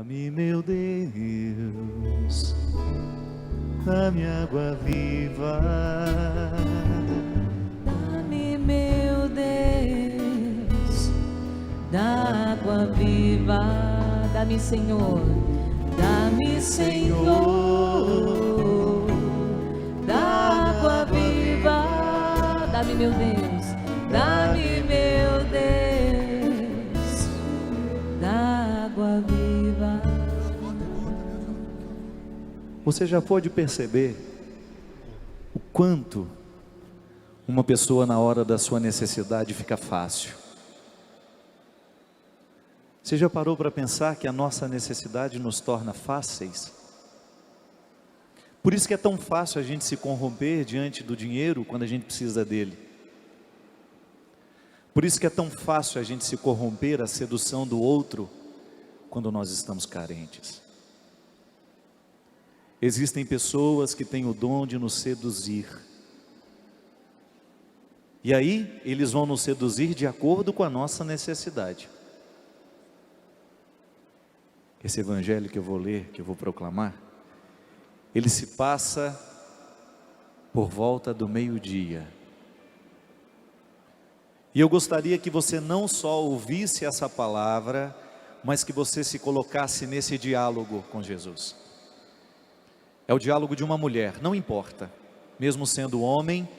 Dá-me, meu Deus, dá-me água viva. Dá-me, meu Deus, da água viva. Dá-me, Senhor, dá-me, Senhor, da água viva. Dá-me, meu Deus, dá-me, meu Deus, da água viva. Você já pode perceber o quanto uma pessoa na hora da sua necessidade fica fácil? Você já parou para pensar que a nossa necessidade nos torna fáceis? Por isso que é tão fácil a gente se corromper diante do dinheiro quando a gente precisa dele. Por isso que é tão fácil a gente se corromper à sedução do outro quando nós estamos carentes. Existem pessoas que têm o dom de nos seduzir. E aí, eles vão nos seduzir de acordo com a nossa necessidade. Esse evangelho que eu vou ler, que eu vou proclamar, ele se passa por volta do meio-dia. E eu gostaria que você não só ouvisse essa palavra, mas que você se colocasse nesse diálogo com Jesus. É o diálogo de uma mulher, não importa, mesmo sendo homem,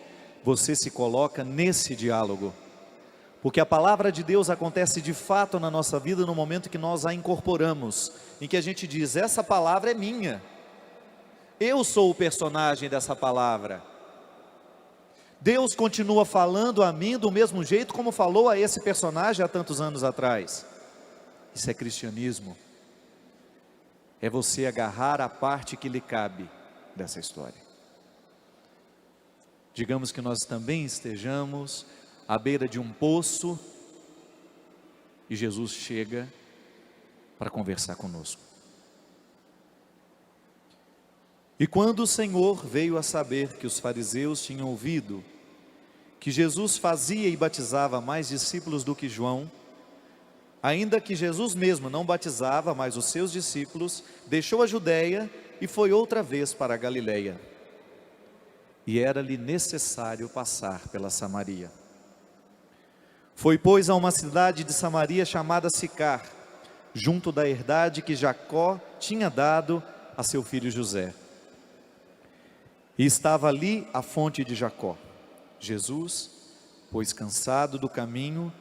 você se coloca nesse diálogo, porque a palavra de Deus acontece de fato na nossa vida no momento que nós a incorporamos, em que a gente diz, essa palavra é minha, eu sou o personagem dessa palavra. Deus continua falando a mim do mesmo jeito como falou a esse personagem há tantos anos atrás. Isso é cristianismo. É você agarrar a parte que lhe cabe dessa história. Digamos que nós também estejamos à beira de um poço e Jesus chega para conversar conosco. E quando o Senhor veio a saber que os fariseus tinham ouvido que Jesus fazia e batizava mais discípulos do que João, ainda que Jesus mesmo não batizava, mas os seus discípulos, deixou a Judeia e foi outra vez para a Galileia. E era-lhe necessário passar pela Samaria. Foi, pois, a uma cidade de Samaria chamada Sicar, junto da herdade que Jacó tinha dado a seu filho José. E estava ali a fonte de Jacó. Jesus, pois cansado do caminho,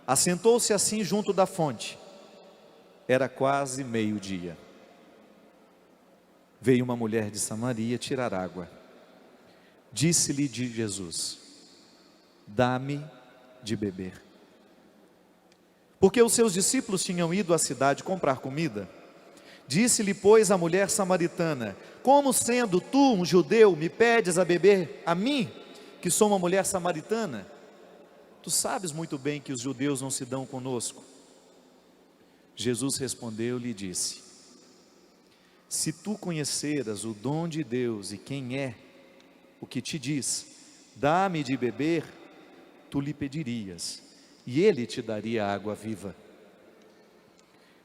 assentou-se assim junto da fonte. Era quase meio-dia. Veio uma mulher de Samaria tirar água. Disse-lhe de Jesus, dá-me de beber. Porque os seus discípulos tinham ido à cidade comprar comida. Disse-lhe, pois, a mulher samaritana, como sendo tu um judeu, me pedes a beber a mim, que sou uma mulher samaritana? Tu sabes muito bem que os judeus não se dão conosco. Jesus respondeu-lhe e disse, se tu conheceras o dom de Deus e quem é o que te diz, dá-me de beber, tu lhe pedirias, e ele te daria água viva.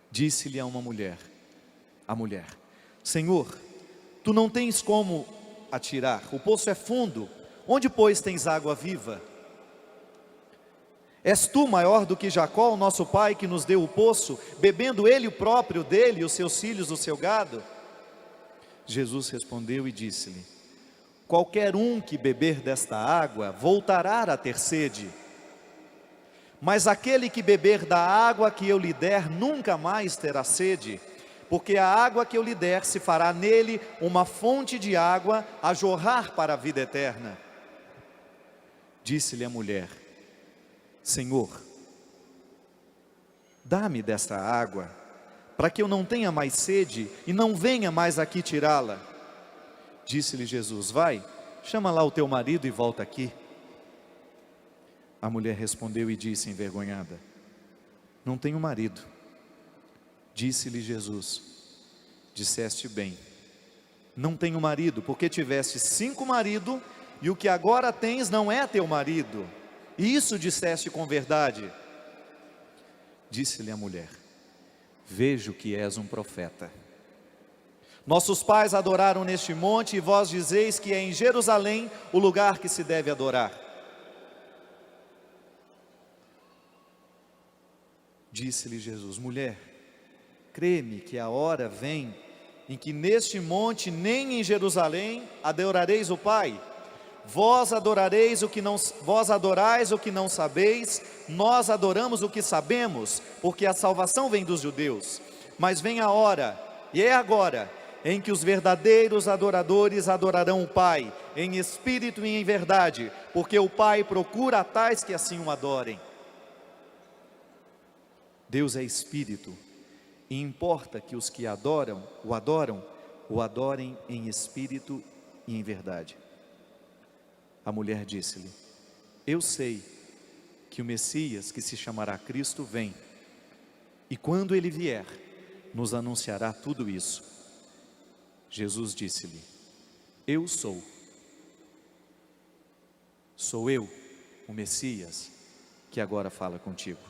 Disse-lhe a mulher, Senhor, tu não tens como atirar, o poço é fundo, onde pois tens água viva? És tu maior do que Jacó, o nosso pai, que nos deu o poço, bebendo ele o próprio dele, e os seus filhos, o seu gado? Jesus respondeu e disse-lhe, qualquer um que beber desta água, voltará a ter sede. Mas aquele que beber da água que eu lhe der, nunca mais terá sede, porque a água que eu lhe der se fará nele uma fonte de água a jorrar para a vida eterna. Disse-lhe a mulher, Senhor, dá-me desta água, para que eu não tenha mais sede e não venha mais aqui tirá-la. Disse-lhe Jesus, vai, chama lá o teu marido e volta aqui. A mulher respondeu e disse envergonhada, não tenho marido. Disse-lhe Jesus, disseste bem, não tenho marido, porque tiveste 5 maridos, e o que agora tens não é teu marido. E isso disseste com verdade. Disse-lhe a mulher, vejo que és um profeta. Nossos pais adoraram neste monte, e vós dizeis que é em Jerusalém o lugar que se deve adorar. Disse-lhe Jesus: mulher, crê-me que a hora vem em que neste monte nem em Jerusalém adorareis o Pai. Vós adorais o que não sabeis, nós adoramos o que sabemos, porque a salvação vem dos judeus. Mas vem a hora, e é agora, em que os verdadeiros adoradores adorarão o Pai, em espírito e em verdade, porque o Pai procura tais que assim o adorem. Deus é espírito, e importa que os que o adorem em espírito e em verdade. A mulher disse-lhe: eu sei que o Messias, que se chamará Cristo, vem, e quando ele vier, nos anunciará tudo isso. Jesus disse-lhe: eu sou eu, o Messias, que agora fala contigo.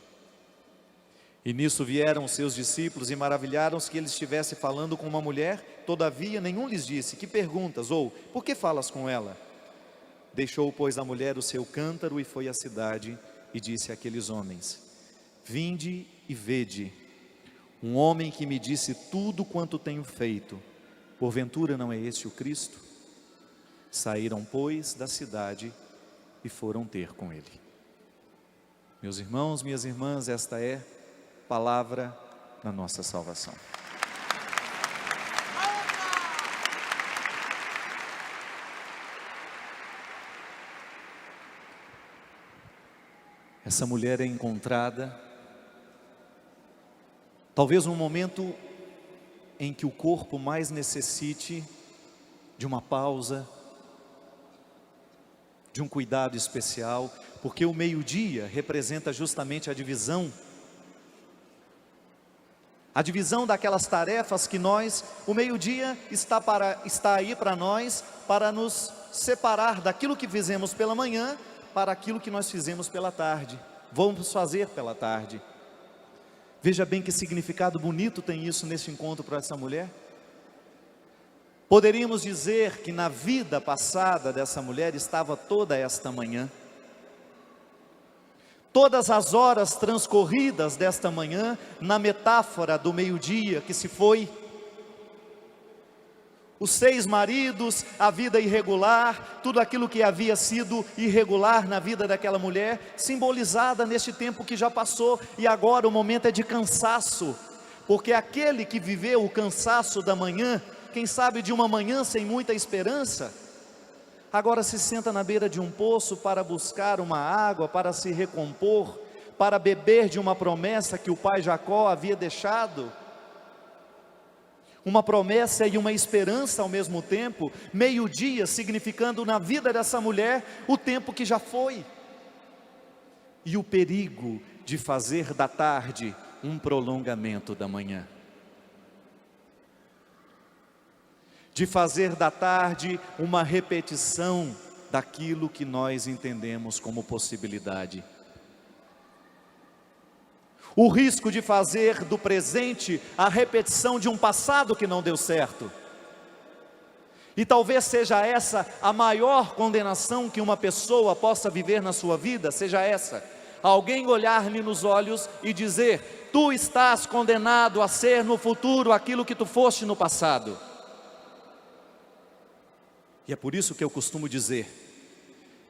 E nisso vieram os seus discípulos e maravilharam-se que ele estivesse falando com uma mulher. Todavia nenhum lhes disse: que perguntas? Ou por que falas com ela? Deixou, pois, a mulher o seu cântaro e foi à cidade e disse àqueles homens: vinde e vede, um homem que me disse tudo quanto tenho feito. Porventura não é este o Cristo? Saíram, pois, da cidade e foram ter com ele. Meus irmãos, minhas irmãs, esta é palavra da nossa salvação. Essa mulher é encontrada, talvez num momento em que o corpo mais necessite de uma pausa, de um cuidado especial, porque o meio-dia representa justamente a divisão daquelas tarefas que o meio-dia está aí para nós, para nos separar daquilo que fizemos pela manhã, para aquilo que nós fizemos pela tarde, vamos fazer pela tarde. Veja bem que significado bonito tem isso nesse encontro para essa mulher. Poderíamos dizer que na vida passada dessa mulher estava toda esta manhã, todas as horas transcorridas desta manhã, na metáfora do meio-dia que se foi, os 6 maridos, a vida irregular, tudo aquilo que havia sido irregular na vida daquela mulher, simbolizada neste tempo que já passou, e agora o momento é de cansaço, porque aquele que viveu o cansaço da manhã, quem sabe de uma manhã sem muita esperança, agora se senta na beira de um poço para buscar uma água, para se recompor, para beber de uma promessa que o pai Jacó havia deixado, uma promessa e uma esperança ao mesmo tempo, meio-dia significando na vida dessa mulher o tempo que já foi, e o perigo de fazer da tarde um prolongamento da manhã, de fazer da tarde uma repetição daquilo que nós entendemos como possibilidade. O risco de fazer do presente a repetição de um passado que não deu certo. E talvez seja essa a maior condenação que uma pessoa possa viver na sua vida, seja essa: alguém olhar-lhe nos olhos e dizer: tu estás condenado a ser no futuro aquilo que tu foste no passado. E é por isso que eu costumo dizer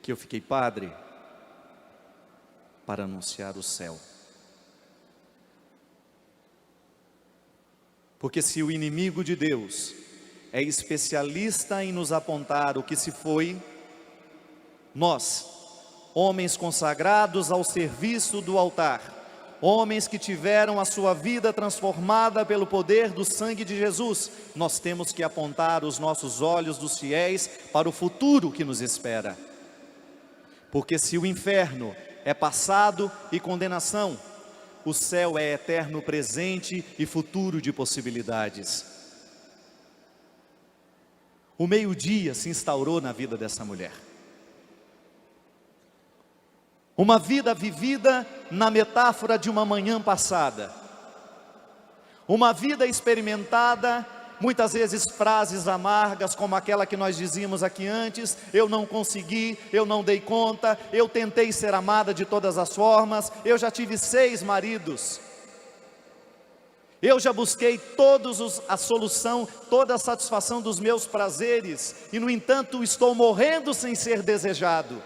que eu fiquei padre para anunciar o céu. Porque se o inimigo de Deus é especialista em nos apontar o que se foi, nós, homens consagrados ao serviço do altar, homens que tiveram a sua vida transformada pelo poder do sangue de Jesus, nós temos que apontar os nossos olhos dos fiéis para o futuro que nos espera. Porque se o inferno é passado e condenação, o céu é eterno presente e futuro de possibilidades. O meio-dia se instaurou na vida dessa mulher. Uma vida vivida na metáfora de uma manhã passada. Uma vida experimentada, muitas vezes frases amargas, como aquela que nós dizíamos aqui antes: eu não consegui, eu não dei conta, eu tentei ser amada de todas as formas, eu já tive 6 maridos, eu já busquei a solução, toda a satisfação dos meus prazeres, e no entanto estou morrendo sem ser desejado.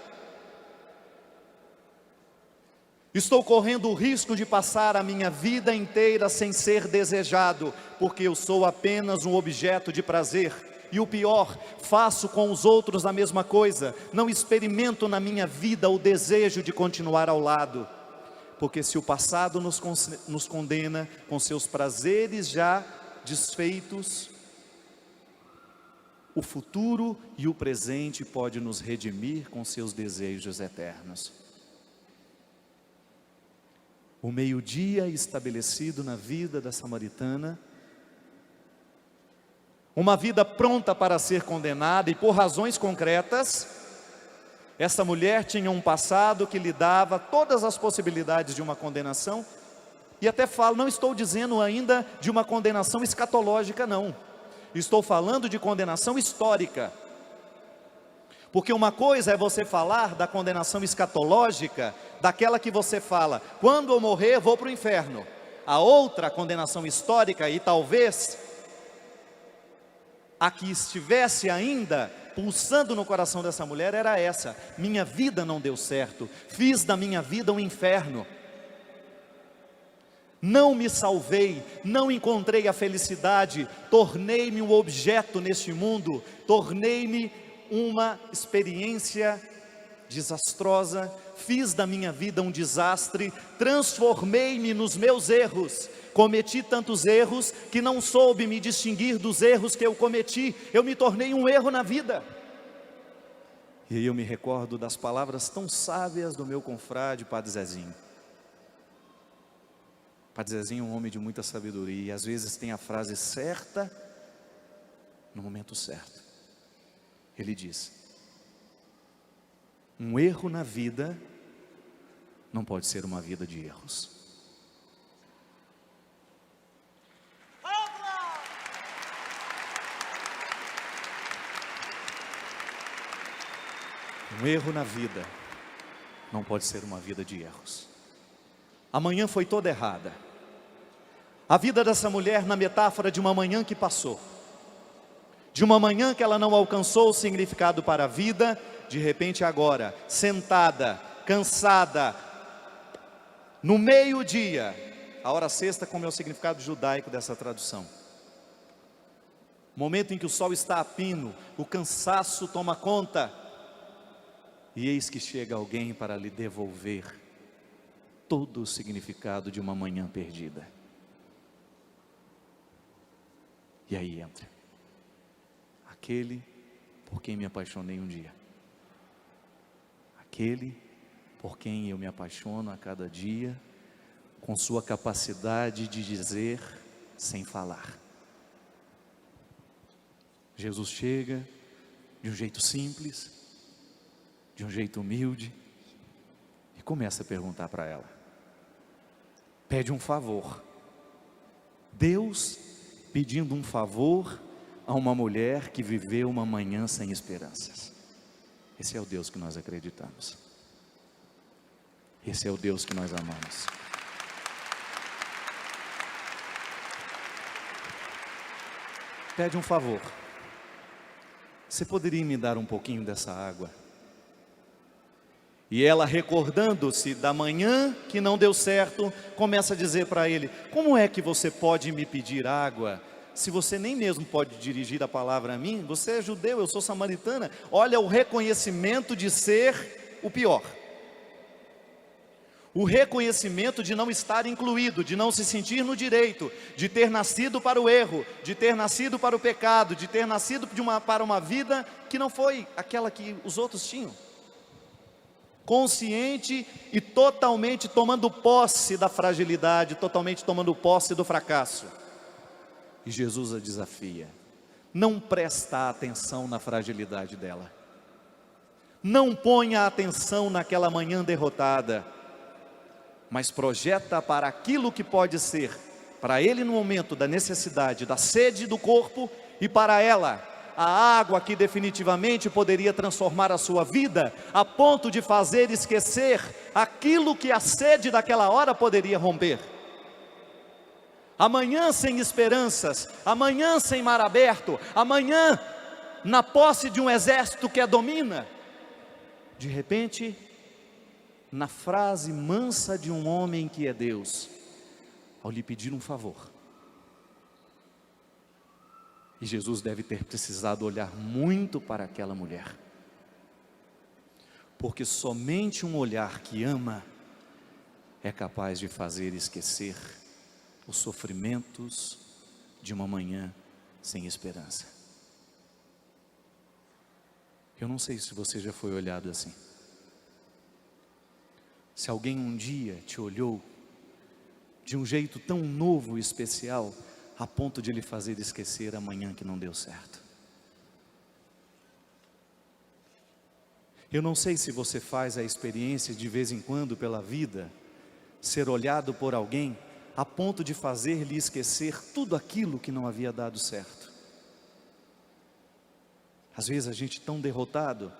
Estou correndo o risco de passar a minha vida inteira sem ser desejado, porque eu sou apenas um objeto de prazer. E o pior, faço com os outros a mesma coisa, não experimento na minha vida o desejo de continuar ao lado. Porque se o passado nos condena com seus prazeres já desfeitos, o futuro e o presente pode nos redimir com seus desejos eternos. O meio-dia estabelecido na vida da samaritana, uma vida pronta para ser condenada, e por razões concretas. Essa mulher tinha um passado que lhe dava todas as possibilidades de uma condenação, e até falo, não estou dizendo ainda de uma condenação escatológica, não, estou falando de condenação histórica. Porque uma coisa é você falar da condenação escatológica, daquela que você fala, quando eu morrer vou para o inferno. A outra condenação histórica, e talvez a que estivesse ainda pulsando no coração dessa mulher, era essa: minha vida não deu certo, fiz da minha vida um inferno, não me salvei, não encontrei a felicidade, tornei-me um objeto neste mundo, tornei-me uma experiência desastrosa, fiz da minha vida um desastre, transformei-me nos meus erros, cometi tantos erros que não soube me distinguir dos erros que eu cometi, eu me tornei um erro na vida. E aí eu me recordo das palavras tão sábias do meu confrade Padre Zezinho. Padre Zezinho é um homem de muita sabedoria, e às vezes tem a frase certa no momento certo. Ele diz: um erro na vida não pode ser uma vida de erros. Um erro na vida não pode ser uma vida de erros. Amanhã foi toda errada. A vida dessa mulher, na metáfora de uma manhã que passou, de uma manhã que ela não alcançou o significado para a vida, de repente agora, sentada, cansada, no meio-dia, a hora sexta, como é o significado judaico dessa tradução, momento em que o sol está a pino, o cansaço toma conta, e eis que chega alguém para lhe devolver todo o significado de uma manhã perdida. E aí entra aquele por quem me apaixonei um dia, aquele por quem eu me apaixono a cada dia, com sua capacidade de dizer sem falar. Jesus chega de um jeito simples, de um jeito humilde, e começa a perguntar para ela, pede um favor. Deus pedindo um favor a uma mulher que viveu uma manhã sem esperanças. Esse é o Deus que nós acreditamos, esse é o Deus que nós amamos. Pede um favor: você poderia me dar um pouquinho dessa água? E ela, recordando-se da manhã que não deu certo, começa a dizer para ele: como é que você pode me pedir água, se você nem mesmo pode dirigir a palavra a mim? Você é judeu, eu sou samaritana. Olha o reconhecimento de ser o pior, o reconhecimento de não estar incluído, de não se sentir no direito, de ter nascido para o erro, de ter nascido para o pecado, de ter nascido para uma vida que não foi aquela que os outros tinham. Consciente e totalmente tomando posse da fragilidade, totalmente tomando posse do fracasso. E Jesus a desafia: não presta atenção na fragilidade dela, não ponha atenção naquela manhã derrotada, mas projeta para aquilo que pode ser Para ele no momento da necessidade, da sede do corpo, e para ela, a água que definitivamente poderia transformar a sua vida, a ponto de fazer esquecer aquilo que a sede daquela hora poderia romper. Amanhã sem esperanças, amanhã sem mar aberto, amanhã na posse de um exército que a domina. De repente, na frase mansa de um homem que é Deus, ao lhe pedir um favor. E Jesus deve ter precisado olhar muito para aquela mulher, porque somente um olhar que ama é capaz de fazer esquecer os sofrimentos de uma manhã sem esperança. Eu não sei se você já foi olhado assim. Se alguém um dia te olhou de um jeito tão novo e especial, a ponto de lhe fazer esquecer a manhã que não deu certo. Eu não sei se você faz a experiência de vez em quando pela vida, ser olhado por alguém a ponto de fazer-lhe esquecer tudo aquilo que não havia dado certo. Às vezes a gente tão derrotado,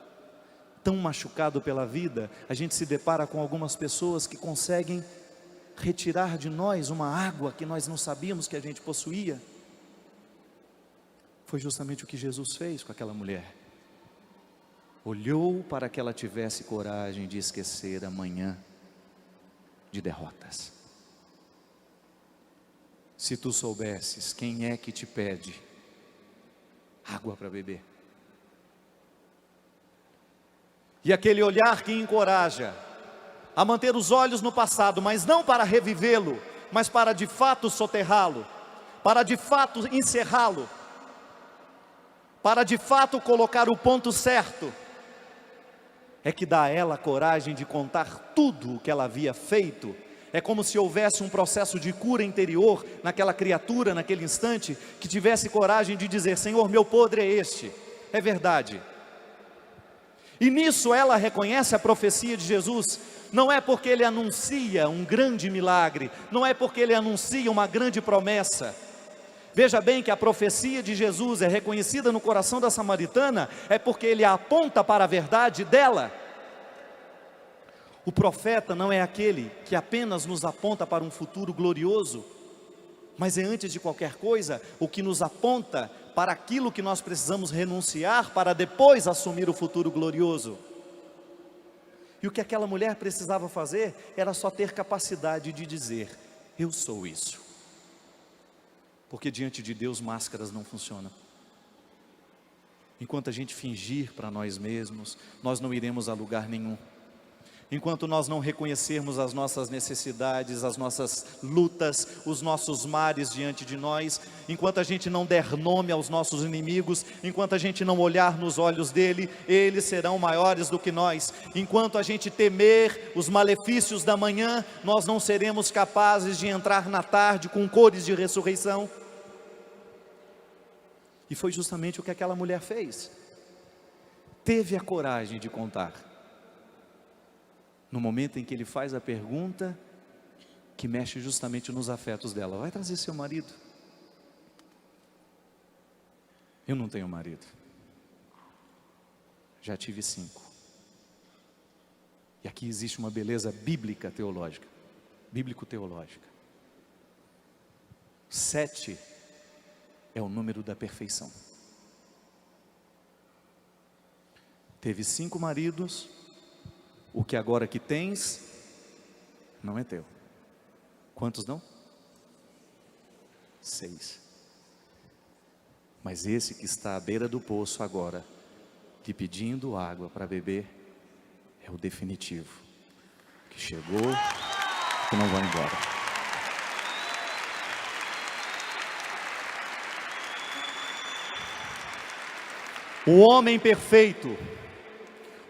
tão machucado pela vida, a gente se depara com algumas pessoas que conseguem retirar de nós uma água que nós não sabíamos que a gente possuía. Foi justamente o que Jesus fez com aquela mulher. Olhou para que ela tivesse coragem de esquecer a manhã de derrotas. Se tu soubesses quem é que te pede água para beber, e aquele olhar que encoraja a manter os olhos no passado, mas não para revivê-lo, mas para de fato soterrá-lo, para de fato encerrá-lo, para de fato colocar o ponto certo, é que dá a ela a coragem de contar tudo o que ela havia feito. É como se houvesse um processo de cura interior naquela criatura, naquele instante, que tivesse coragem de dizer: Senhor, meu podre é este, é verdade. E nisso ela reconhece a profecia de Jesus. Não é porque ele anuncia um grande milagre, não é porque ele anuncia uma grande promessa. Veja bem que a profecia de Jesus é reconhecida no coração da samaritana, é porque ele aponta para a verdade dela. O profeta não é aquele que apenas nos aponta para um futuro glorioso, mas é, antes de qualquer coisa, o que nos aponta para aquilo que nós precisamos renunciar para depois assumir o futuro glorioso. E o que aquela mulher precisava fazer era só ter capacidade de dizer: eu sou isso. Porque diante de Deus máscaras não funcionam. Enquanto a gente fingir para nós mesmos, nós não iremos a lugar nenhum. Enquanto nós não reconhecermos as nossas necessidades, as nossas lutas, os nossos mares diante de nós, enquanto a gente não der nome aos nossos inimigos, enquanto a gente não olhar nos olhos dele, eles serão maiores do que nós. Enquanto a gente temer os malefícios da manhã, nós não seremos capazes de entrar na tarde com cores de ressurreição. E foi justamente o que aquela mulher fez. Teve a coragem de contar. No momento em que ele faz a pergunta que mexe justamente nos afetos dela: vai trazer seu marido? Eu não tenho marido. Já tive 5. E aqui existe uma beleza bíblica teológica, bíblico-teológica. 7 é o número da perfeição. Teve 5 maridos. O que agora que tens não é teu. Quantos não? 6. Mas esse que está à beira do poço agora, te pedindo água para beber, é o definitivo, que chegou, que não vai embora.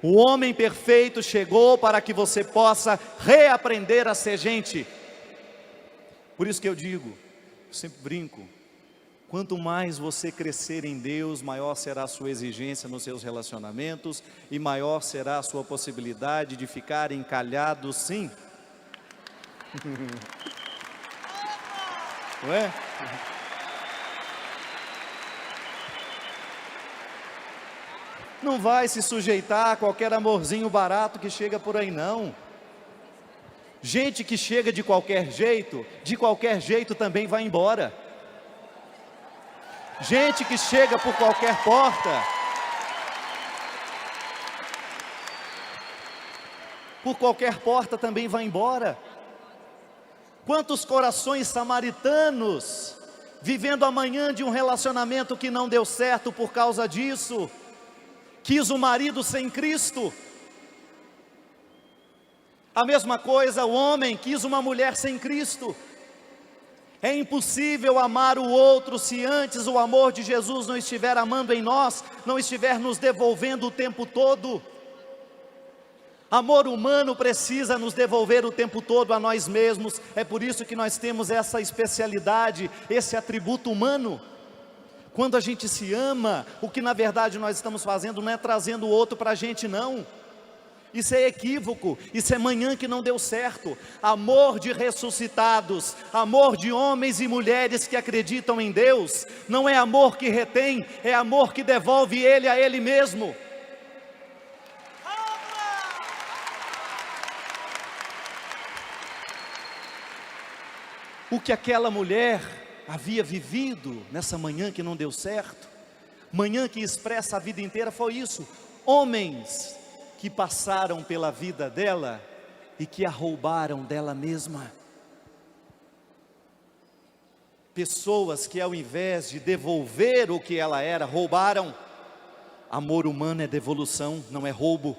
O homem perfeito chegou para que você possa reaprender a ser gente. Por isso que eu digo, eu sempre brinco, quanto mais você crescer em Deus, maior será a sua exigência nos seus relacionamentos, e maior será a sua possibilidade de ficar encalhado, sim. não é? Não vai se sujeitar a qualquer amorzinho barato que chega por aí, não. Gente que chega de qualquer jeito também vai embora. Gente que chega por qualquer porta, também vai embora. Quantos corações samaritanos vivendo amanhã de um relacionamento que não deu certo por causa disso, quis o marido sem Cristo. A mesma coisa, o homem quis uma mulher sem Cristo. É impossível amar o outro se antes o amor de Jesus não estiver amando em nós, não estiver nos devolvendo o tempo todo. Amor humano precisa nos devolver o tempo todo a nós mesmos. É por isso que nós temos essa especialidade, esse atributo humano. Quando a gente se ama, o que na verdade nós estamos fazendo não é trazendo o outro para a gente, não. Isso é equívoco, isso é manhã que não deu certo. Amor de ressuscitados, amor de homens e mulheres que acreditam em Deus, não é amor que retém, é amor que devolve ele a ele mesmo. O que aquela mulher havia vivido nessa manhã que não deu certo, manhã que expressa a vida inteira, foi isso. Homens que passaram pela vida dela e que a roubaram dela mesma. Pessoas que ao invés de devolver o que ela era, roubaram. Amor humano é devolução, não é roubo.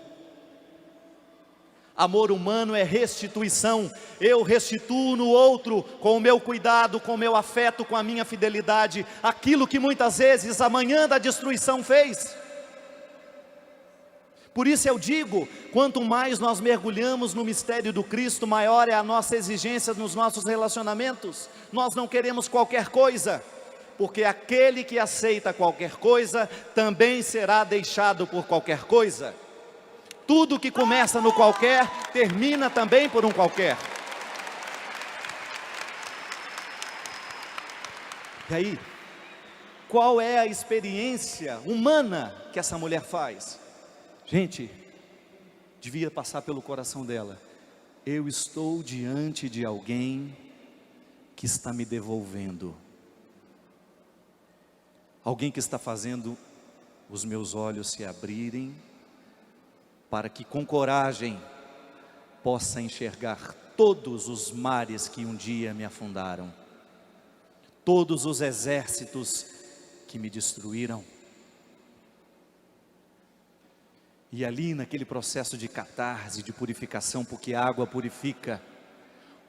Amor humano é restituição. Eu restituo no outro, com o meu cuidado, com o meu afeto, com a minha fidelidade, aquilo que muitas vezes a manhã da destruição fez. Por isso eu digo, quanto mais nós mergulhamos no mistério do Cristo, maior é a nossa exigência nos nossos relacionamentos. Nós não queremos qualquer coisa, porque aquele que aceita qualquer coisa, também será deixado por qualquer coisa. Tudo que começa no qualquer, termina também por um qualquer. E aí, qual é a experiência humana que essa mulher faz? Gente, devia passar pelo coração dela. Eu estou diante de alguém que está me devolvendo. Alguém que está fazendo os meus olhos se abrirem, para que com coragem possa enxergar todos os mares que um dia me afundaram, todos os exércitos que me destruíram. E ali naquele processo de catarse, de purificação, porque a água purifica,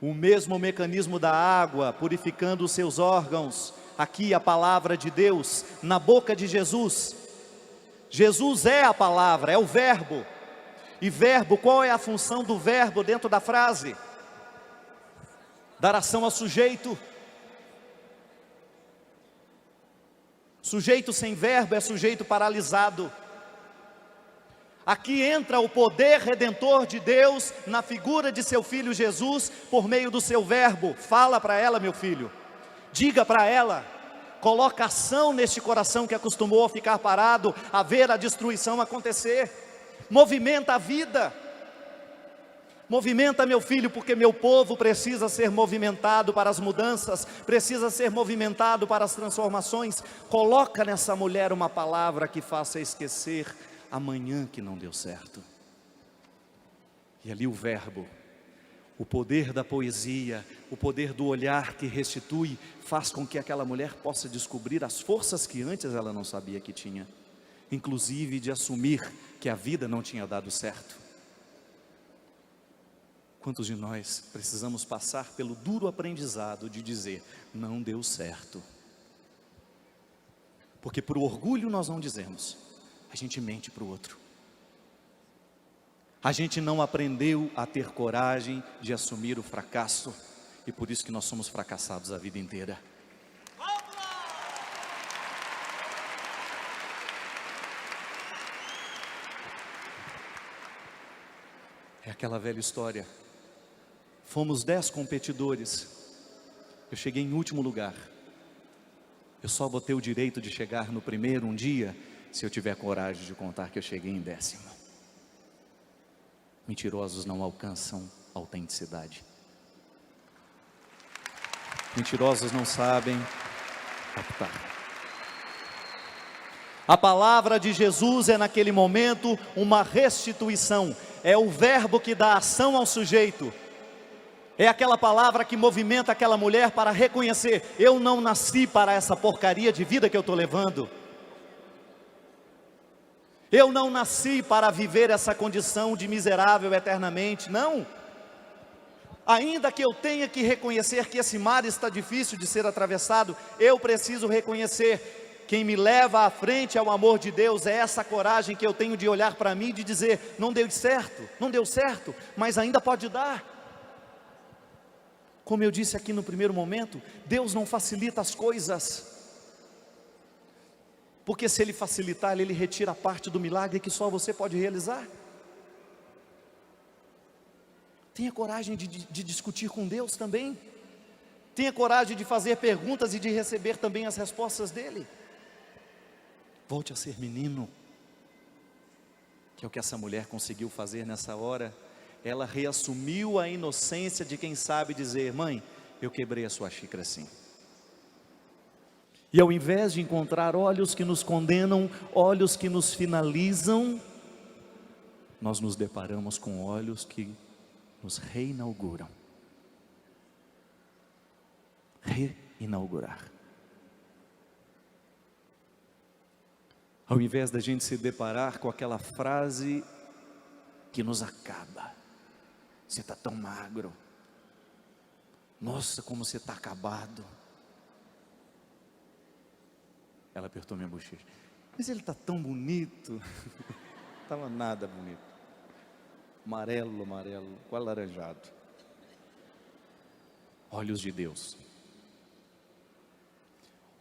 o mesmo mecanismo da água purificando os seus órgãos, aqui a palavra de Deus, na boca de Jesus. Jesus é a palavra, é o verbo. E verbo, qual é a função do verbo dentro da frase? Dar ação ao sujeito. Sujeito sem verbo é sujeito paralisado. Aqui entra o poder redentor de Deus na figura de seu filho Jesus, por meio do seu verbo. Fala para ela, meu filho, diga para ela, coloca ação neste coração que acostumou a ficar parado, a ver a destruição acontecer. Movimenta a vida. Movimenta, meu filho, porque meu povo precisa ser movimentado para as mudanças, precisa ser movimentado para as transformações. Coloca nessa mulher uma palavra que faça esquecer amanhã que não deu certo. E ali o verbo, o poder da poesia, o poder do olhar que restitui, faz com que aquela mulher possa descobrir as forças que antes ela não sabia que tinha, inclusive de assumir que a vida não tinha dado certo. Quantos de nós precisamos passar pelo duro aprendizado de dizer, não deu certo? Porque por orgulho nós não dizemos, a gente mente para o outro. A gente não aprendeu a ter coragem de assumir o fracasso, e por isso que nós somos fracassados a vida inteira. É aquela velha história. Fomos 10 competidores, eu cheguei em último lugar. Eu só vou ter o direito de chegar no primeiro um dia, se eu tiver coragem de contar que eu cheguei em 10º. Mentirosos não alcançam autenticidade. Mentirosos não sabem captar. A palavra de Jesus é naquele momento uma restituição. É o verbo que dá ação ao sujeito. É aquela palavra que movimenta aquela mulher para reconhecer: eu não nasci para essa porcaria de vida que eu estou levando. Eu não nasci para viver essa condição de miserável eternamente, não. Ainda que eu tenha que reconhecer que esse mar está difícil de ser atravessado, eu preciso reconhecer: quem me leva à frente ao amor de Deus é essa coragem que eu tenho de olhar para mim e de dizer: não deu certo, mas ainda pode dar. Como eu disse aqui no primeiro momento, Deus não facilita as coisas, porque se Ele facilitar, Ele retira a parte do milagre que só você pode realizar. Tenha coragem de discutir com Deus também. Tenha coragem de fazer perguntas e de receber também as respostas dEle. Volte a ser menino, que é o que essa mulher conseguiu fazer nessa hora. Ela reassumiu a inocência de quem sabe dizer: mãe, eu quebrei a sua xícara sim. E ao invés de encontrar olhos que nos condenam, olhos que nos finalizam, nós nos deparamos com olhos que nos reinauguram. Reinaugurar. Ao invés da gente se deparar com aquela frase que nos acaba: você está tão magro, nossa, como você está acabado. Ela apertou minha bochecha: mas ele está tão bonito. Estava nada bonito, amarelo, quase alaranjado. Olhos de Deus.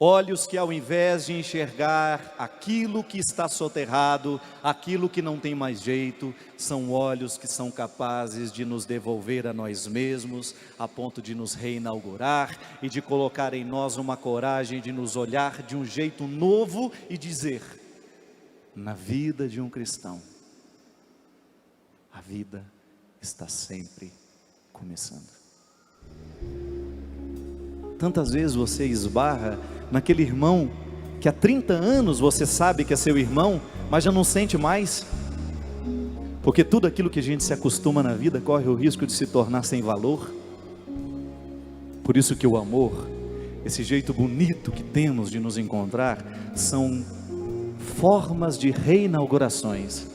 Olhos que ao invés de enxergar aquilo que está soterrado, aquilo que não tem mais jeito, são olhos que são capazes de nos devolver a nós mesmos, a ponto de nos reinaugurar e de colocar em nós uma coragem de nos olhar de um jeito novo e dizer: na vida de um cristão, a vida está sempre começando. Tantas vezes você esbarra naquele irmão que há 30 anos você sabe que é seu irmão, mas já não sente mais, porque tudo aquilo que a gente se acostuma na vida corre o risco de se tornar sem valor. Por isso que o amor, esse jeito bonito que temos de nos encontrar, são formas de reinaugurações.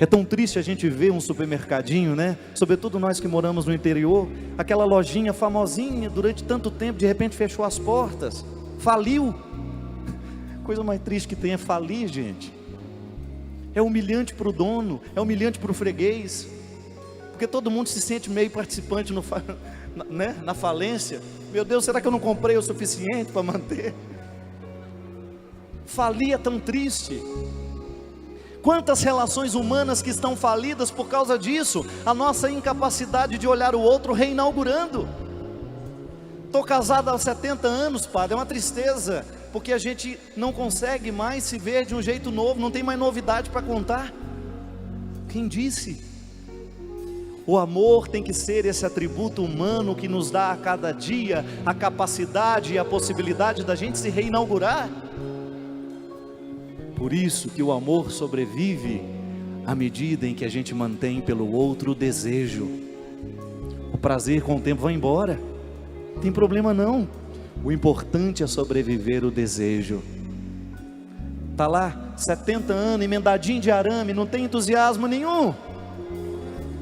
É tão triste a gente ver um supermercadinho, né? Sobretudo nós que moramos no interior, aquela lojinha famosinha durante tanto tempo, de repente fechou as portas, faliu. Coisa mais triste que tem é falir, gente. É humilhante para o dono, é humilhante para o freguês, porque todo mundo se sente meio participante na falência. Meu Deus, será que eu não comprei o suficiente para manter? Falir é tão triste. Quantas relações humanas que estão falidas por causa disso, a nossa incapacidade de olhar o outro reinaugurando. Estou casado há 70 anos, padre, é uma tristeza, porque a gente não consegue mais se ver de um jeito novo, não tem mais novidade para contar. Quem disse? O amor tem que ser esse atributo humano que nos dá a cada dia a capacidade e a possibilidade da gente se reinaugurar. Por isso que o amor sobrevive à medida em que a gente mantém pelo outro o desejo. O prazer com o tempo vai embora, não tem problema não. O importante é sobreviver o desejo. Está lá, 70 anos, emendadinho de arame, não tem entusiasmo nenhum,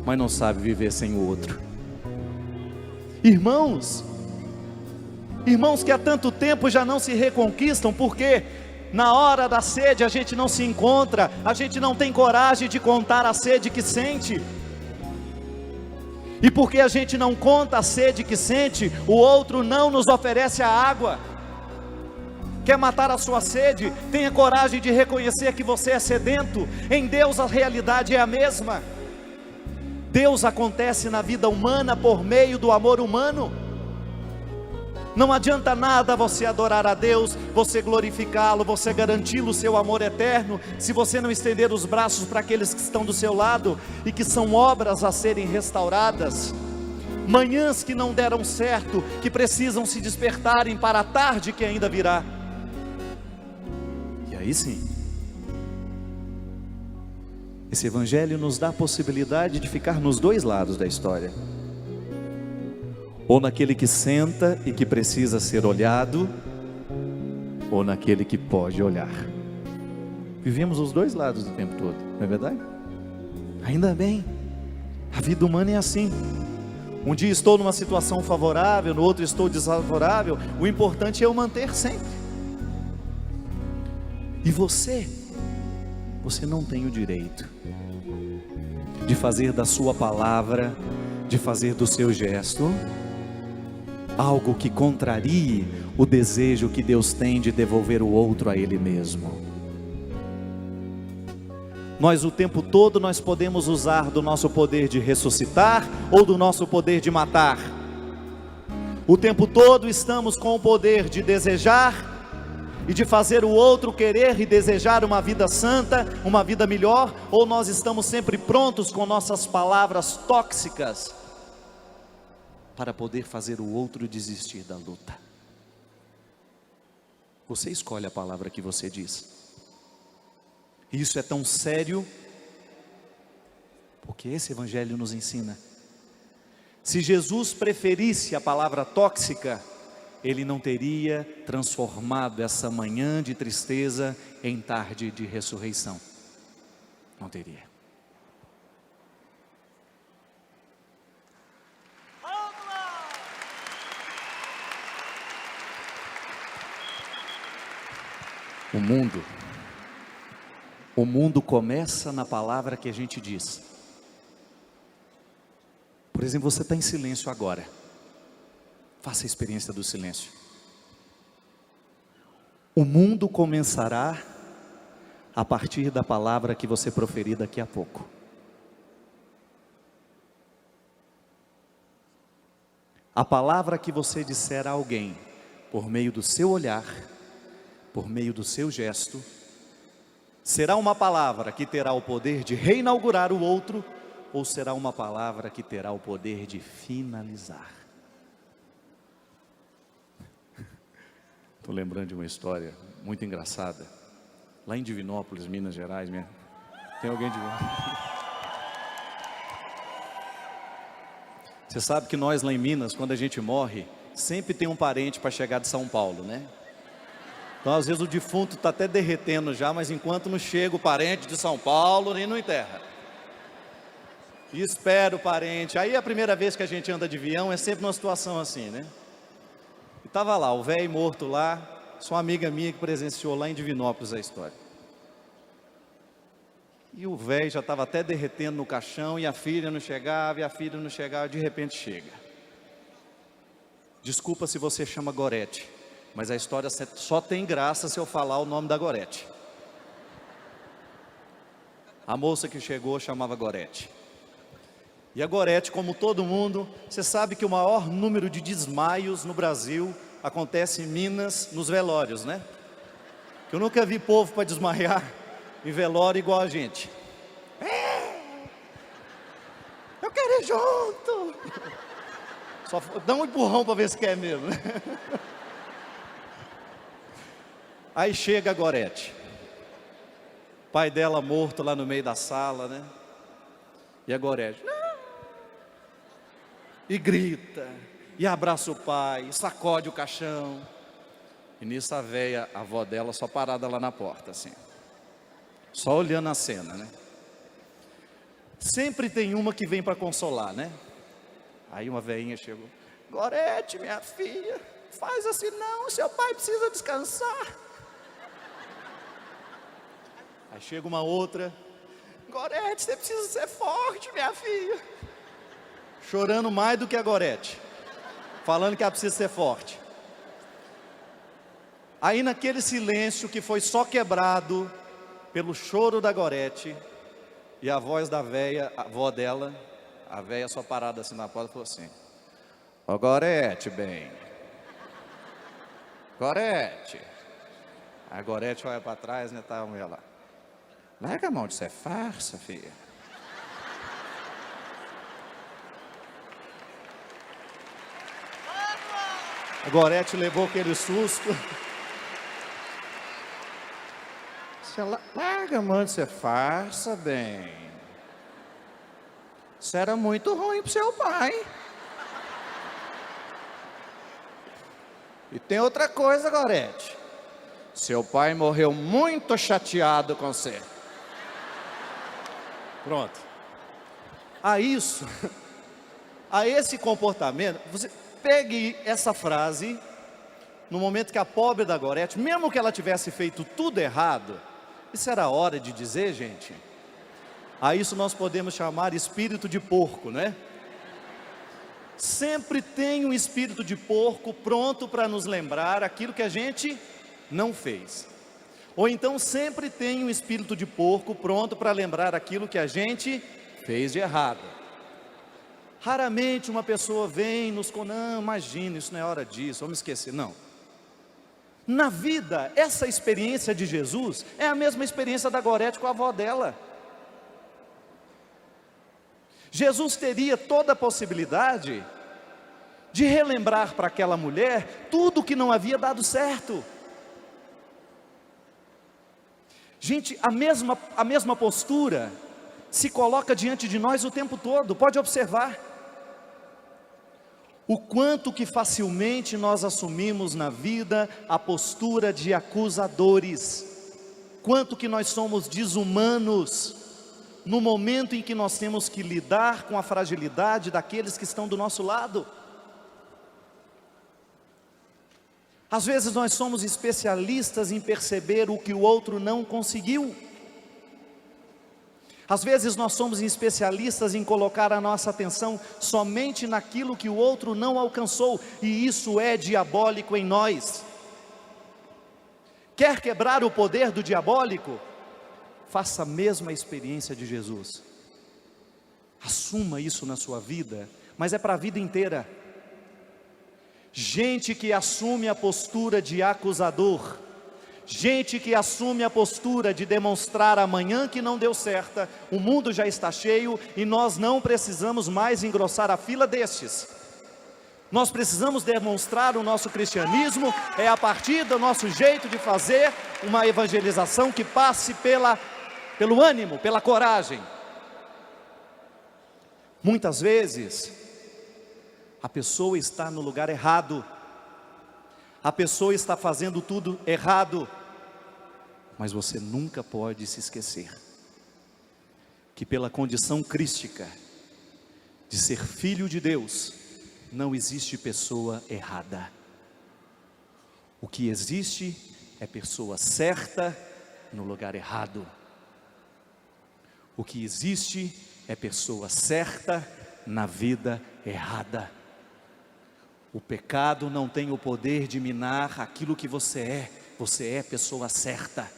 mas não sabe viver sem o outro. Irmãos que há tanto tempo já não se reconquistam, porque na hora da sede a gente não se encontra, a gente não tem coragem de contar a sede que sente, e porque a gente não conta a sede que sente, o outro não nos oferece a água. Quer matar a sua sede? Tenha coragem de reconhecer que você é sedento. Em Deus a realidade é a mesma. Deus acontece na vida humana por meio do amor humano. Não adianta nada você adorar a Deus, você glorificá-lo, você garantir o seu amor eterno, se você não estender os braços para aqueles que estão do seu lado e que são obras a serem restauradas. Manhãs que não deram certo, que precisam se despertarem para a tarde que ainda virá. E aí sim, esse evangelho nos dá a possibilidade de ficar nos dois lados da história. Ou naquele que senta e que precisa ser olhado, ou naquele que pode olhar. Vivemos os dois lados o tempo todo, não é verdade? Ainda bem, a vida humana é assim. Um dia estou numa situação favorável, no outro estou desfavorável. O importante é eu manter sempre. E você não tem o direito de fazer da sua palavra, de fazer do seu gesto algo que contrarie o desejo que Deus tem de devolver o outro a Ele mesmo. Nós o tempo todo nós podemos usar do nosso poder de ressuscitar ou do nosso poder de matar. O tempo todo estamos com o poder de desejar e de fazer o outro querer e desejar uma vida santa, uma vida melhor, ou nós estamos sempre prontos com nossas palavras tóxicas para poder fazer o outro desistir da luta. Você escolhe a palavra que você diz. Isso é tão sério, porque esse evangelho nos ensina. Se Jesus preferisse a palavra tóxica, Ele não teria transformado essa manhã de tristeza em tarde de ressurreição. Não teria. O mundo começa na palavra que a gente diz. Por exemplo, você está em silêncio agora. Faça a experiência do silêncio. O mundo começará a partir da palavra que você proferir daqui a pouco. A palavra que você disser a alguém, por meio do seu olhar, por meio do seu gesto, será uma palavra que terá o poder de reinaugurar o outro, ou será uma palavra que terá o poder de finalizar? Estou lembrando de uma história muito engraçada, lá em Divinópolis, Minas Gerais mesmo. Tem alguém de Você sabe que nós lá em Minas, quando a gente morre, sempre tem um parente para chegar de São Paulo, né? Então às vezes o defunto está até derretendo já, mas enquanto não chega o parente de São Paulo, nem não enterra. E espera o parente. Aí a primeira vez que a gente anda de avião é sempre uma situação assim, né? E estava lá, o velho morto lá, sou uma amiga minha que presenciou lá em Divinópolis a história. E o velho já estava até derretendo no caixão, e a filha não chegava, de repente chega. Desculpa se você chama Gorete, mas a história só tem graça se eu falar o nome da Gorete. A moça que chegou chamava Gorete. E a Gorete, como todo mundo, você sabe que o maior número de desmaios no Brasil acontece em Minas, nos velórios, né? Eu nunca vi povo para desmaiar em velório igual a gente. Eu quero ir junto. Só dá um empurrão para ver se quer mesmo, né? Aí chega a Gorete, pai dela morto lá no meio da sala, né? E a Gorete, e grita, e abraça o pai, e sacode o caixão. E nisso a véia, a avó dela, só parada lá na porta, assim, só olhando a cena, né? Sempre tem uma que vem para consolar, né? Aí uma veinha chegou, Gorete, minha filha, faz assim não, seu pai precisa descansar. Aí chega uma outra, Gorete, você precisa ser forte, minha filha. Chorando mais do que a Gorete, falando que ela precisa ser forte. Aí naquele silêncio que foi só quebrado pelo choro da Gorete e a voz da véia, a avó dela, a véia só parada assim na porta, falou assim, ó Gorete, bem, Gorete. A Gorete olha para trás, né? Tá a mulher lá. Larga a mão de ser farsa, filha. A Gorete levou aquele susto. Você larga a mão de ser farsa, bem. Isso era muito ruim pro seu pai. E tem outra coisa, Gorete. Seu pai morreu muito chateado com você. Pronto. A esse comportamento, você pegue essa frase, no momento que a pobre da Gorete, mesmo que ela tivesse feito tudo errado, isso era hora de dizer, gente. A isso nós podemos chamar espírito de porco, né? Sempre tem um espírito de porco pronto para nos lembrar aquilo que a gente não fez. Ou então sempre tem um espírito de porco pronto para lembrar aquilo que a gente fez de errado. Raramente uma pessoa vem e nos conta, não, imagina, isso não é hora disso, vamos esquecer. Não. Na vida, essa experiência de Jesus é a mesma experiência da Gorete com a avó dela. Jesus teria toda a possibilidade de relembrar para aquela mulher tudo que não havia dado certo. Gente, a mesma postura se coloca diante de nós o tempo todo, pode observar. O quanto que facilmente nós assumimos na vida a postura de acusadores, quanto que nós somos desumanos, no momento em que nós temos que lidar com a fragilidade daqueles que estão do nosso lado. Às vezes nós somos especialistas em perceber o que o outro não conseguiu. Às vezes nós somos especialistas em colocar a nossa atenção somente naquilo que o outro não alcançou, e isso é diabólico em nós. Quer quebrar o poder do diabólico? Faça a mesma experiência de Jesus. Assuma isso na sua vida, mas é para a vida inteira. Gente que assume a postura de acusador, gente que assume a postura de demonstrar amanhã que não deu certo, o mundo já está cheio e nós não precisamos mais engrossar a fila destes. Nós precisamos demonstrar o nosso cristianismo, é a partir do nosso jeito de fazer uma evangelização que passe pelo ânimo, pela coragem. Muitas vezes a pessoa está no lugar errado, a pessoa está fazendo tudo errado, mas você nunca pode se esquecer que pela condição crística de ser filho de Deus, não existe pessoa errada. O que existe é pessoa certa no lugar errado. O que existe é pessoa certa na vida errada. O pecado não tem o poder de minar aquilo que você é pessoa certa.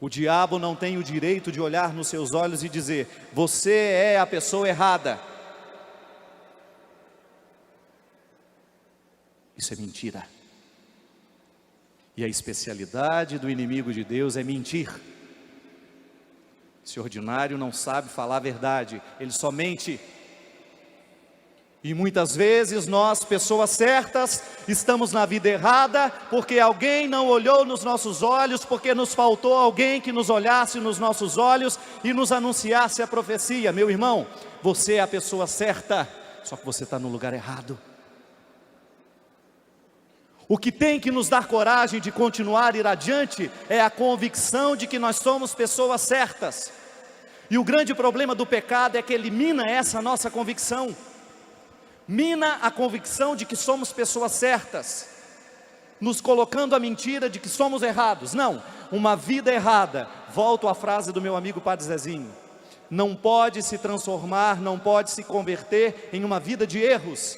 O diabo não tem o direito de olhar nos seus olhos e dizer, você é a pessoa errada. Isso é mentira. E a especialidade do inimigo de Deus é mentir. Esse ordinário não sabe falar a verdade, ele só mente. E muitas vezes nós, pessoas certas, estamos na vida errada, porque alguém não olhou nos nossos olhos, porque nos faltou alguém que nos olhasse nos nossos olhos e nos anunciasse a profecia. Meu irmão, você é a pessoa certa, só que você está no lugar errado. O que tem que nos dar coragem de continuar a ir adiante é a convicção de que nós somos pessoas certas. E o grande problema do pecado é que ele mina essa nossa convicção. Mina a convicção de que somos pessoas certas, nos colocando a mentira de que somos errados. Não, uma vida errada, volto à frase do meu amigo Padre Zezinho, não pode se transformar, não pode se converter em uma vida de erros.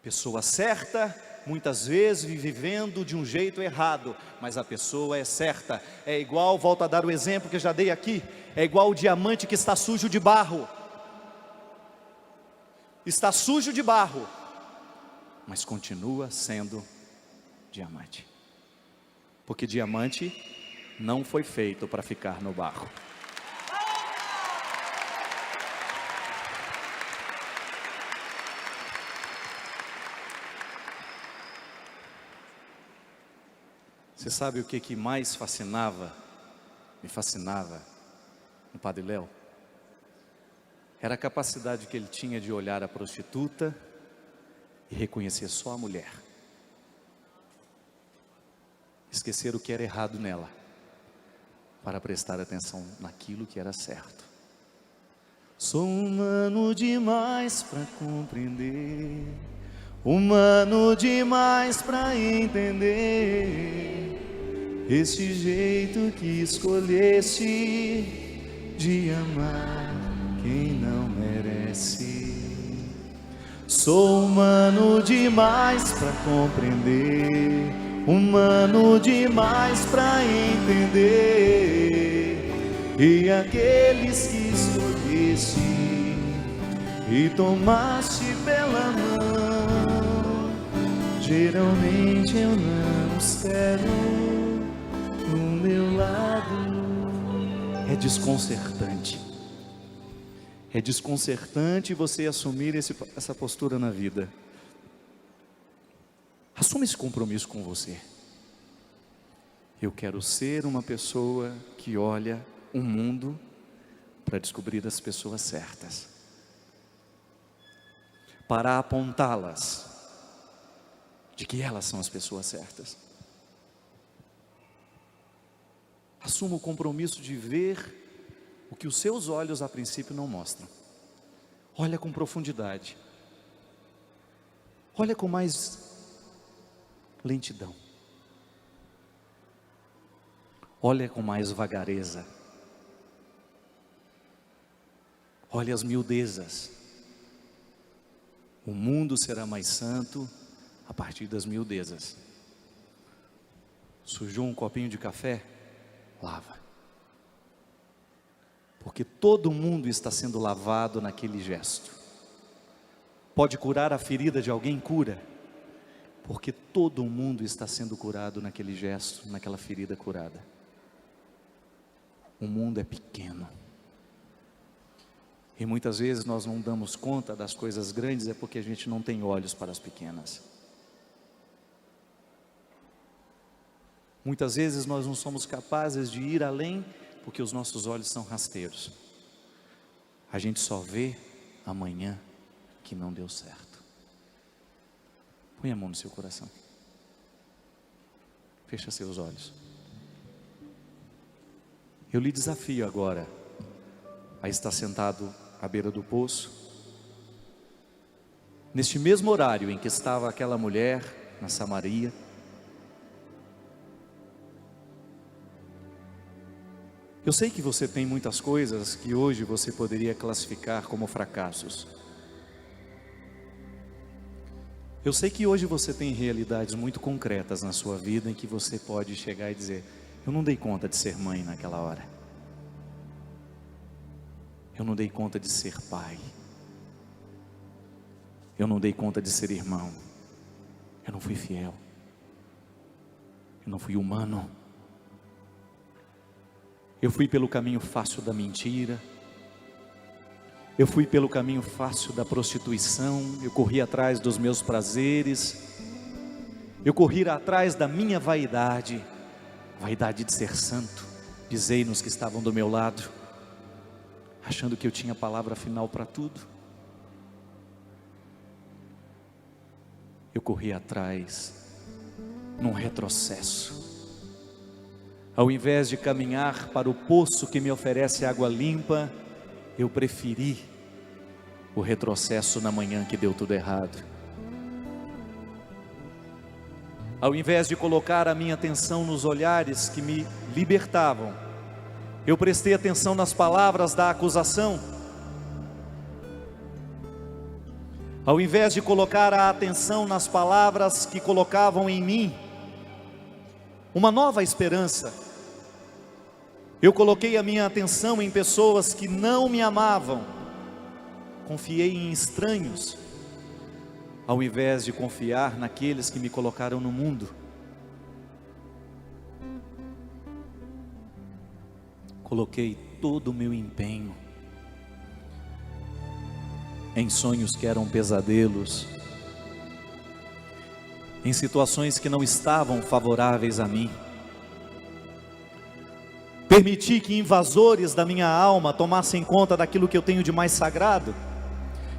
Pessoa certa, muitas vezes vivendo de um jeito errado, mas a pessoa é certa. É igual, volto a dar o exemplo que eu já dei aqui, é igual o diamante que está sujo de barro. Está sujo de barro, mas continua sendo diamante. Porque diamante não foi feito para ficar no barro. Você sabe o que mais me fascinava no Padre Léo? Era a capacidade que ele tinha de olhar a prostituta e reconhecer só a mulher. Esquecer o que era errado nela, para prestar atenção naquilo que era certo. Sou humano demais para compreender, humano demais para entender esse jeito que escolheste de amar quem não merece. Sou humano demais para compreender, humano demais para entender, e aqueles que escolheste e tomaste pela mão, geralmente eu não os quero do meu lado. É desconcertante. É desconcertante você assumir essa postura na vida. Assuma esse compromisso com você. Eu quero ser uma pessoa que olha o mundo para descobrir as pessoas certas, para apontá-las de que elas são as pessoas certas. Assuma o compromisso de ver o que os seus olhos a princípio não mostram. Olha com profundidade. Olha com mais lentidão. Olha com mais vagareza. Olha as miudezas. O mundo será mais santo a partir das miudezas. Sujou um copinho de café? Lava. Porque todo mundo está sendo lavado naquele gesto. Pode curar a ferida de alguém? Cura. Porque todo mundo está sendo curado naquele gesto, naquela ferida curada. O mundo é pequeno. E muitas vezes nós não damos conta das coisas grandes, é porque a gente não tem olhos para as pequenas. Muitas vezes nós não somos capazes de ir além, porque os nossos olhos são rasteiros. A gente só vê amanhã que não deu certo. Põe a mão no seu coração. Fecha seus olhos. Eu lhe desafio agora a estar sentado à beira do poço, neste mesmo horário em que estava aquela mulher na Samaria. Eu sei que você tem muitas coisas que hoje você poderia classificar como fracassos. Eu sei que hoje você tem realidades muito concretas na sua vida em que você pode chegar e dizer: eu não dei conta de ser mãe naquela hora. Eu não dei conta de ser pai. Eu não dei conta de ser irmão. Eu não fui fiel. Eu não fui humano. Eu fui pelo caminho fácil da mentira. Eu fui pelo caminho fácil da prostituição. Eu corri atrás dos meus prazeres. Eu corri atrás da minha vaidade. Vaidade de ser santo. Dizei nos que estavam do meu lado, achando que eu tinha a palavra final para tudo. Eu corri atrás num retrocesso. Ao invés de caminhar para o poço que me oferece água limpa, eu preferi o retrocesso na manhã que deu tudo errado. Ao invés de colocar a minha atenção nos olhares que me libertavam, eu prestei atenção nas palavras da acusação. Ao invés de colocar a atenção nas palavras que colocavam em mim uma nova esperança, eu coloquei a minha atenção em pessoas que não me amavam. Confiei em estranhos. ao invés de confiar naqueles que me colocaram no mundo. Coloquei todo o meu empenho em sonhos que eram pesadelos, em situações que não estavam favoráveis a mim. Permiti que invasores da minha alma tomassem conta daquilo que eu tenho de mais sagrado,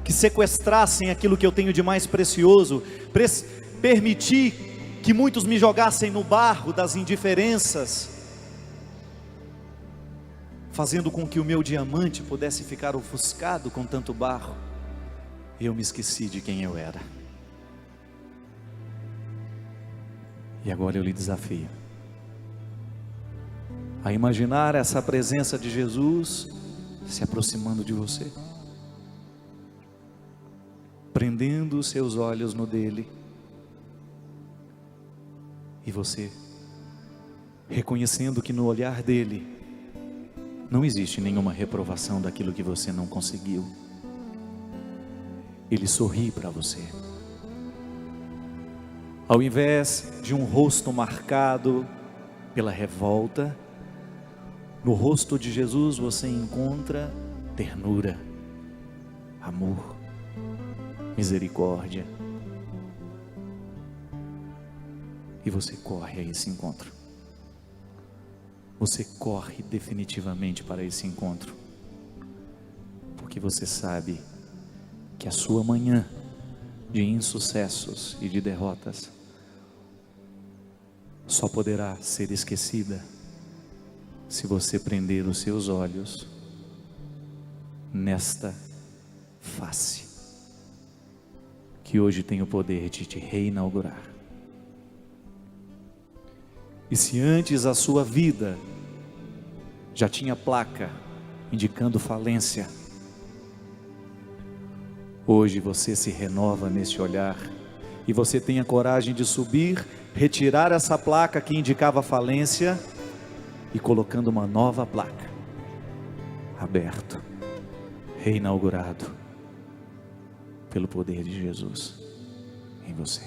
que sequestrassem aquilo que eu tenho de mais precioso. Permiti que muitos me jogassem no barro das indiferenças, fazendo com que o meu diamante pudesse ficar ofuscado com tanto barro. Eu me esqueci de quem eu era. E agora eu lhe desafio a imaginar essa presença de Jesus se aproximando de você, prendendo os seus olhos no dele, e você reconhecendo que no olhar dele não existe nenhuma reprovação daquilo que você não conseguiu. Ele sorri para você. Ao invés de um rosto marcado pela revolta, no rosto de Jesus você encontra ternura, amor, misericórdia. E você corre a esse encontro. Você corre definitivamente para esse encontro, porque você sabe que a sua manhã de insucessos e de derrotas só poderá ser esquecida se você prender os seus olhos nesta face, que hoje tem o poder de te reinaugurar. E se antes a sua vida já tinha placa indicando falência, hoje você se renova neste olhar, e você tem a coragem de subir, retirar essa placa que indicava falência, e colocando uma nova placa, aberto, reinaugurado, pelo poder de Jesus em você.